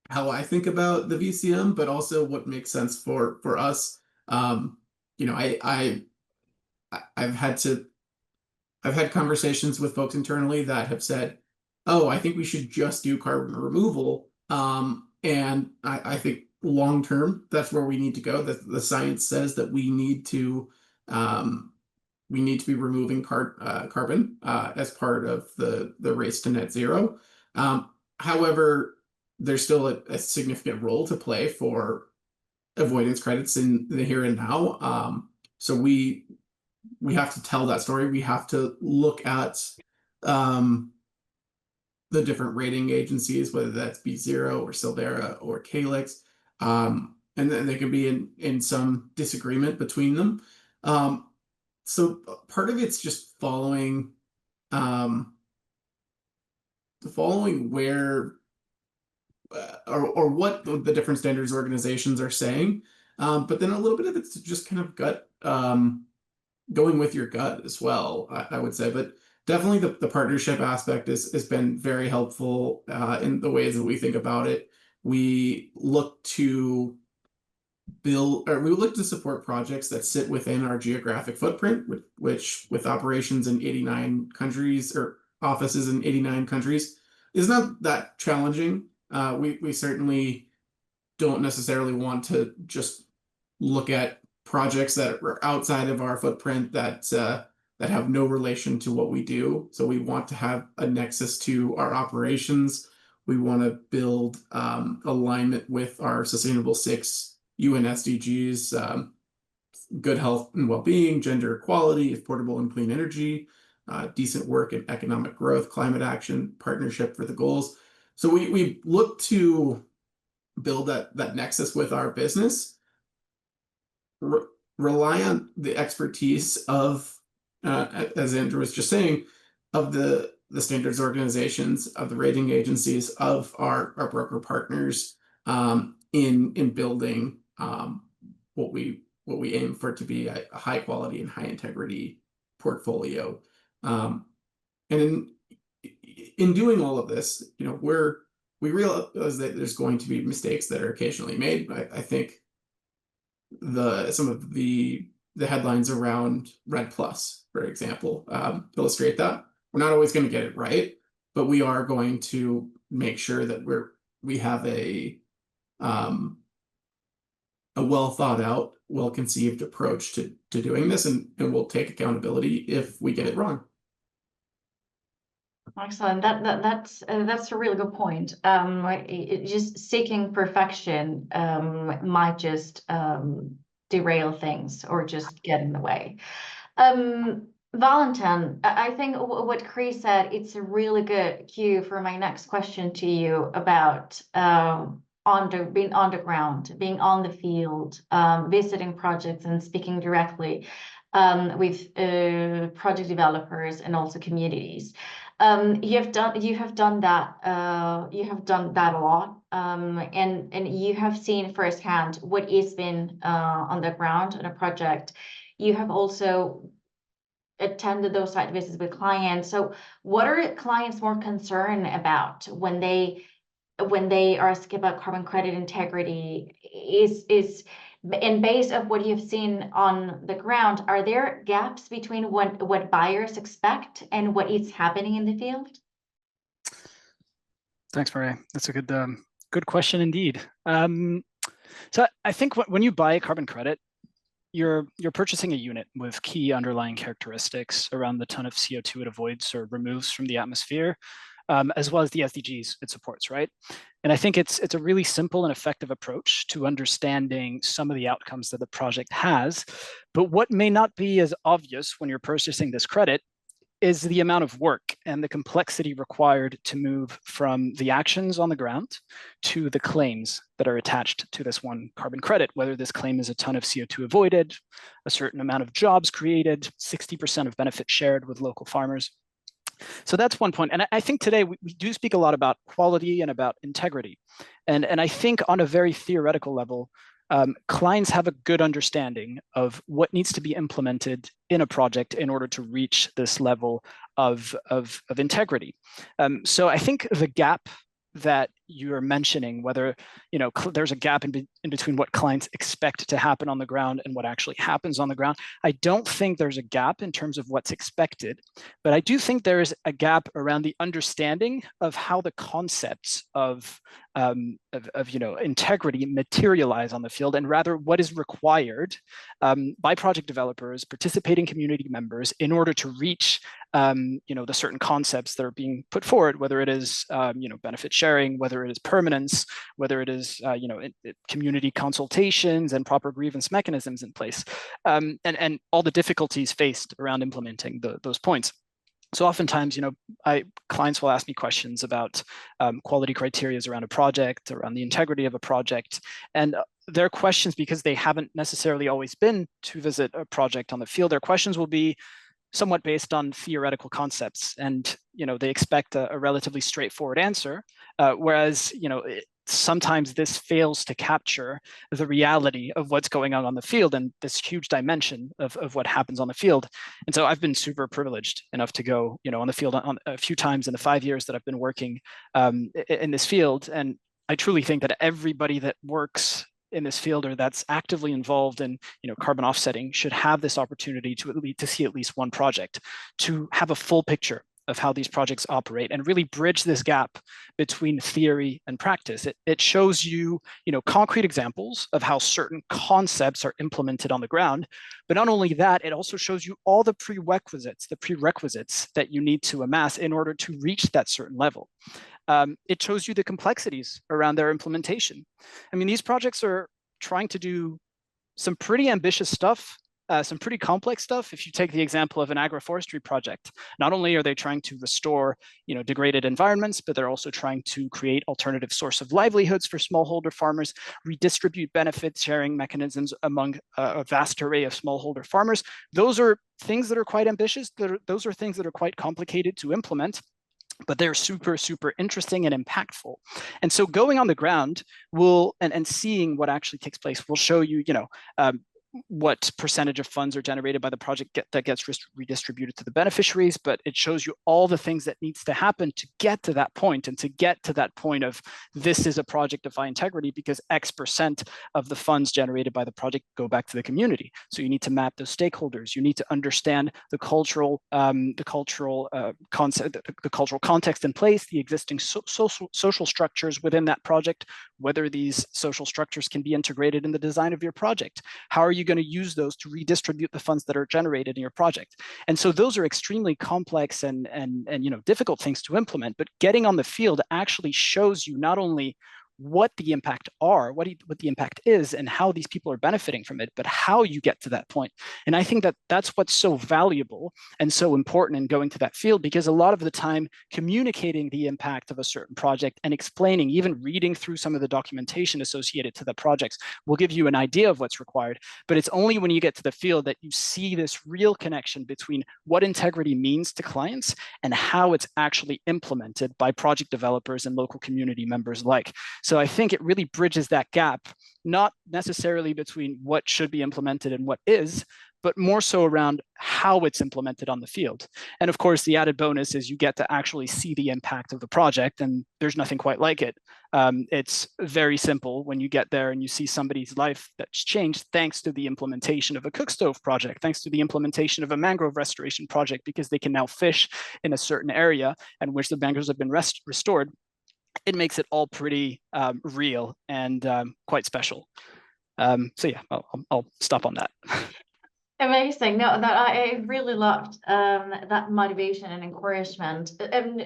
Speaker 2: how I think about the VCM, but also what makes sense for us. You know, I've had conversations with folks internally that have said, "Oh, I think we should just do carbon removal." And I think long term, that's where we need to go. That the science says that we need to be removing carbon as part of the race to net zero. However, there's still a significant role to play for avoidance credits in the here and now. So we have to tell that story. We have to look at the different rating agencies, whether that's B0 or Silvera or Calyx, and then they can be in some disagreement between them. So part of it's just following where or what the different standards organizations are saying, but then a little bit of it's just kind of gut, going with your gut as well, I would say. But definitely the partnership aspect has been very helpful in the ways that we think about it. We look to support projects that sit within our geographic footprint, which with operations in 89 countries or offices in 89 countries is not that challenging. We certainly don't necessarily want to just look at projects that are outside of our footprint that have no relation to what we do. So we want to have a nexus to our operations. We want to build alignment with our Sustainable 6 UN SDGs, good health and well-being, gender equality, affordable and clean energy, decent work and economic growth, climate action, partnership for the goals. So we look to build that nexus with our business, rely on the expertise of, as Andrew was just saying, of the standards organizations, of the rating agencies, of our broker partners, in building what we aim for to be a high quality and high integrity portfolio. And in doing all of this, we realize that there's going to be mistakes that are occasionally made. I think some of the headlines around REDD+, for example, illustrate that. We're not always going to get it right, but we are going to make sure that we have a well thought out, well conceived approach to doing this, and we'll take accountability if we get it wrong.
Speaker 1: Excellent. That's a really good point. Just seeking perfection might just derail things or just get in the way. Valentin, I think what Chris said, it's a really good cue for my next question to you about being on the ground, being on the field, visiting projects and speaking directly with project developers and also communities. You have done that a lot, and you have seen firsthand what has been on the ground on a project. You have also attended those site visits with clients. So what are clients more concerned about when they ask about carbon credit integrity? Is and based on what you've seen on the ground, are there gaps between what buyers expect and what is happening in the field?
Speaker 4: Thanks, Maria. That's a good question indeed. So I think when you buy a carbon credit, you're purchasing a unit with key underlying characteristics around the ton of CO2 it avoids or removes from the atmosphere, as well as the SDGs it supports, right? And I think it's a really simple and effective approach to understanding some of the outcomes that the project has. But what may not be as obvious when you're purchasing this credit is the amount of work and the complexity required to move from the actions on the ground to the claims that are attached to this one carbon credit, whether this claim is a ton of CO2 avoided, a certain amount of jobs created, 60% of benefit shared with local farmers. So that's one point. And I think today we do speak a lot about quality and about integrity. And I think on a very theoretical level, clients have a good understanding of what needs to be implemented in a project in order to reach this level of integrity. So I think the gap that you're mentioning, whether there's a gap in between what clients expect to happen on the ground and what actually happens on the ground. I don't think there's a gap in terms of what's expected, but I do think there is a gap around the understanding of how the concepts of integrity materialize on the field, and rather what is required by project developers, participating community members, in order to reach the certain concepts that are being put forward, whether it is benefit sharing, whether it is permanence, whether it is community consultations and proper grievance mechanisms in place, and all the difficulties faced around implementing those points. So oftentimes, clients will ask me questions about quality criteria around a project, around the integrity of a project, and their questions, because they haven't necessarily always been to visit a project on the field, their questions will be somewhat based on theoretical concepts, and they expect a relatively straightforward answer, whereas sometimes this fails to capture the reality of what's going on the field and this huge dimension of what happens on the field. And so I've been super privileged enough to go on the field on a few times in the 5 years that I've been working in this field, and I truly think that everybody that works in this field or that's actively involved in carbon offsetting should have this opportunity to see at least one project, to have a full picture of how these projects operate and really bridge this gap between theory and practice. It shows you, concrete examples of how certain concepts are implemented on the ground, but not only that, it also shows you all the prerequisites that you need to amass in order to reach that certain level. It shows you the complexities around their implementation. I mean, these projects are trying to do some pretty ambitious stuff, some pretty complex stuff. If you take the example of an agroforestry project, not only are they trying to restore, degraded environments, but they're also trying to create alternative source of livelihoods for smallholder farmers, redistribute benefit sharing mechanisms among a vast array of smallholder farmers. Those are things that are quite ambitious. Those are things that are quite complicated to implement, but they're super, super interesting and impactful. And so going on the ground and seeing what actually takes place will show you, what percentage of funds are generated by the project that gets redistributed to the beneficiaries, but it shows you all the things that needs to happen to get to that point, and to get to that point of this is a project of high integrity because X% of the funds generated by the project go back to the community. So you need to map those stakeholders. You need to understand the cultural concept, the cultural context in place, the existing social structures within that project, whether these social structures can be integrated in the design of your project. How are you going to use those to redistribute the funds that are generated in your project? And so those are extremely complex and difficult things to implement, but getting on the field actually shows you not only what the impact is and how these people are benefiting from it, but how you get to that point. And I think that that's what's so valuable and so important in going to that field, because a lot of the time communicating the impact of a certain project and explaining, even reading through some of the documentation associated to the projects will give you an idea of what's required. But it's only when you get to the field that you see this real connection between what integrity means to clients and how it's actually implemented by project developers and local community members alike. So I think it really bridges that gap, not necessarily between what should be implemented and what is, but more so around how it's implemented on the field. And of course, the added bonus is you get to actually see the impact of the project, and there's nothing quite like it. It's very simple when you get there and you see somebody's life that's changed thanks to the implementation of a cook stove project, thanks to the implementation of a mangrove restoration project, because they can now fish in a certain area and which the mangroves have been restored. It makes it all pretty real and quite special. So yeah, I'll stop on that.
Speaker 1: Amazing. No, that I really loved that motivation and encouragement.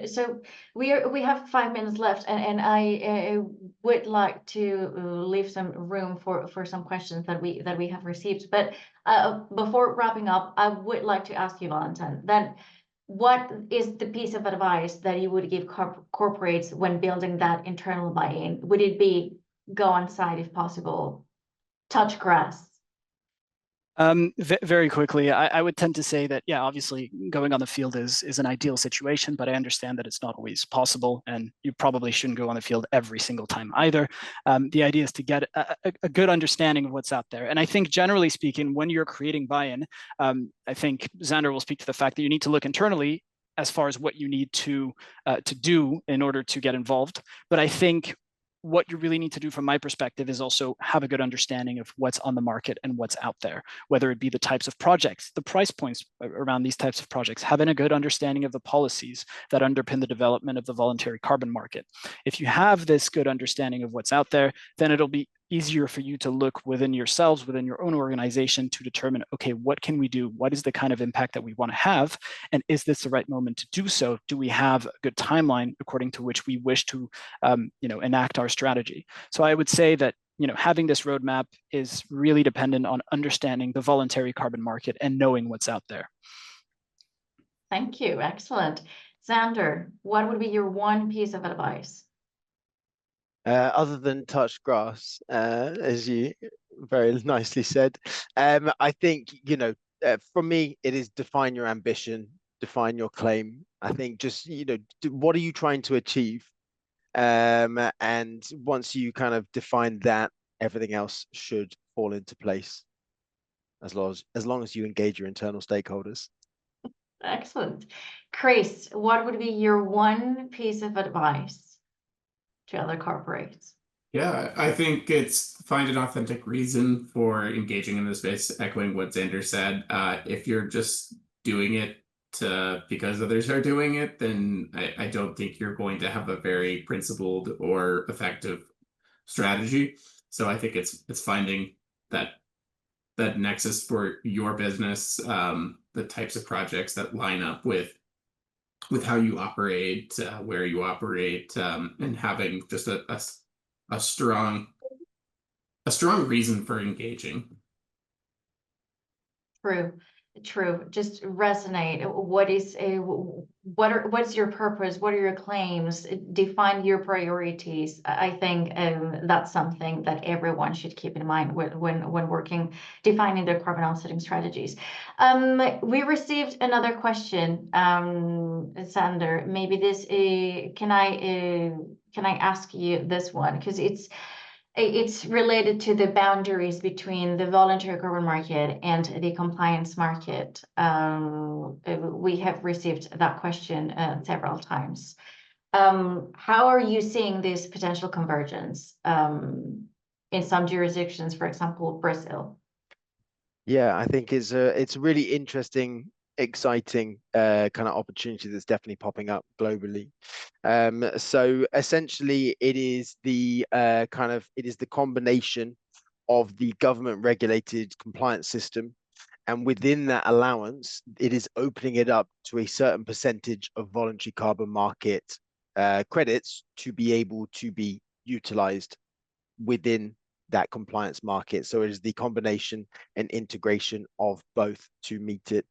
Speaker 1: So we have 5 minutes left, and I would like to leave some room for some questions that we have received. But before wrapping up, I would like to ask you, Valentin, that what is the piece of advice that you would give corporates when building that internal buy-in? Would it be go on site if possible, touch grass?
Speaker 4: Very quickly, I would tend to say that, yeah, obviously going on the field is an ideal situation, but I understand that it's not always possible, and you probably shouldn't go on the field every single time either. The idea is to get a good understanding of what's out there. And I think generally speaking, when you're creating buy-in, I think Xander will speak to the fact that you need to look internally as far as what you need to do in order to get involved. But I think what you really need to do from my perspective is also have a good understanding of what's on the market and what's out there, whether it be the types of projects, the price points around these types of projects, having a good understanding of the policies that underpin the development of the voluntary carbon market. If you have this good understanding of what's out there, then it'll be easier for you to look within yourselves, within your own organization, to determine, okay, what can we do? What is the kind of impact that we want to have? And is this the right moment to do so? Do we have a good timeline according to which we wish to enact our strategy? So I would say that having this roadmap is really dependent on understanding the voluntary carbon market and knowing what's out there.
Speaker 1: Thank you. Excellent. Xander, what would be your one piece of advice?
Speaker 3: Other than touch grass, as you very nicely said, I think, for me, it is define your ambition, define your claim. I think just, what are you trying to achieve? And once you kind of define that, everything else should fall into place as long as you engage your internal stakeholders.
Speaker 1: Excellent. Chris, what would be your one piece of advice to other corporates?
Speaker 2: Yeah, I think it's find an authentic reason for engaging in this space, echoing what Xander said. If you're just doing it because others are doing it, then I don't think you're going to have a very principled or effective strategy. So I think it's finding that nexus for your business, the types of projects that line up with how you operate, where you operate, and having just a strong reason for engaging.
Speaker 1: True. Just resonate. What's your purpose? What are your claims? Define your priorities. I think that's something that everyone should keep in mind when working, defining their carbon offsetting strategies. We received another question, Sander. Maybe this can I ask you this one, because it's related to the boundaries between the voluntary carbon market and the compliance market. We have received that question several times. How are you seeing this potential convergence in some jurisdictions, for example, Brazil?
Speaker 3: Yeah, I think it's a really interesting, exciting kind of opportunity that's definitely popping up globally. So essentially, it is the combination of the government regulated compliance system, and within that allowance, it is opening it up to a certain percentage of voluntary carbon market credits to be able to be utilized within that compliance market. So it is the combination and integration of both to meet it.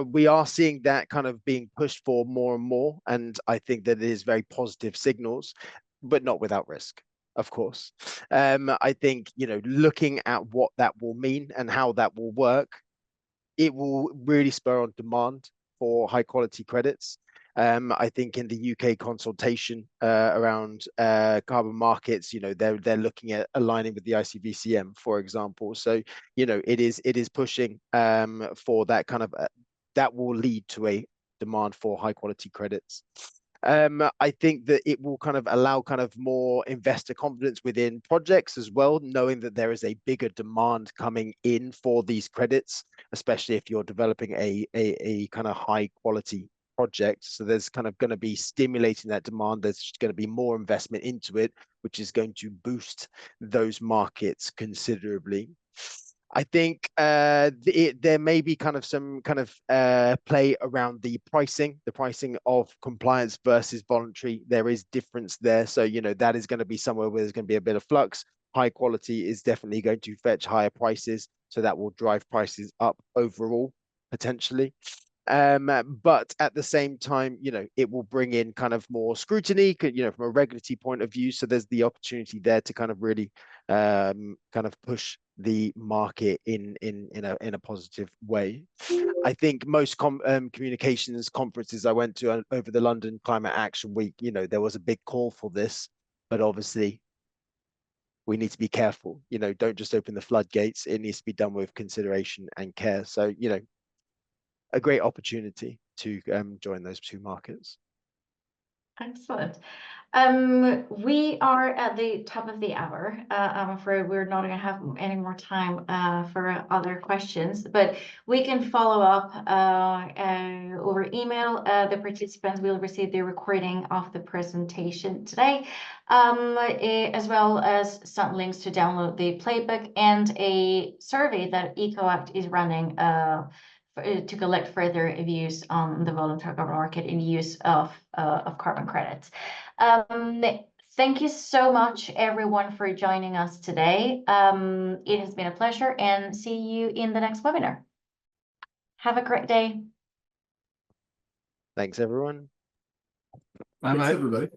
Speaker 3: We are seeing that kind of being pushed for more and more, and I think that it is very positive signals, but not without risk, of course. I think, looking at what that will mean and how that will work, it will really spur on demand for high quality credits. I think in the UK consultation around carbon markets, they're looking at aligning with the ICVCM, for example. So, it is pushing for that kind of that will lead to a demand for high quality credits. I think that it will kind of allow kind of more investor confidence within projects as well, knowing that there is a bigger demand coming in for these credits, especially if you're developing a kind of high quality project. So there's kind of going to be stimulating that demand. There's going to be more investment into it, which is going to boost those markets considerably. I think there may be kind of some kind of play around the pricing of compliance versus voluntary. There is difference there. So, that is going to be somewhere where there's going to be a bit of flux. High quality is definitely going to fetch higher prices. So that will drive prices up overall, potentially. But at the same time, it will bring in kind of more scrutiny, from a regulatory point of view. So there's the opportunity there to kind of really kind of push the market in a positive way. I think most communications conferences I went to over the London Climate Action Week, there was a big call for this, but obviously we need to be careful. Don't just open the floodgates. It needs to be done with consideration and care. So, a great opportunity to join those two markets.
Speaker 1: Excellent. We are at the top of the hour. I'm afraid we're not going to have any more time for other questions, but we can follow up over email. The participants will receive the recording of the presentation today, as well as some links to download the playbook and a survey that EcoAct is running to collect further views on the voluntary carbon market in use of carbon credits. Thank you so much, everyone, for joining us today. It has been a pleasure, and see you in the next webinar. Have a great day.
Speaker 3: Thanks, everyone.
Speaker 2: Thanks, everybody.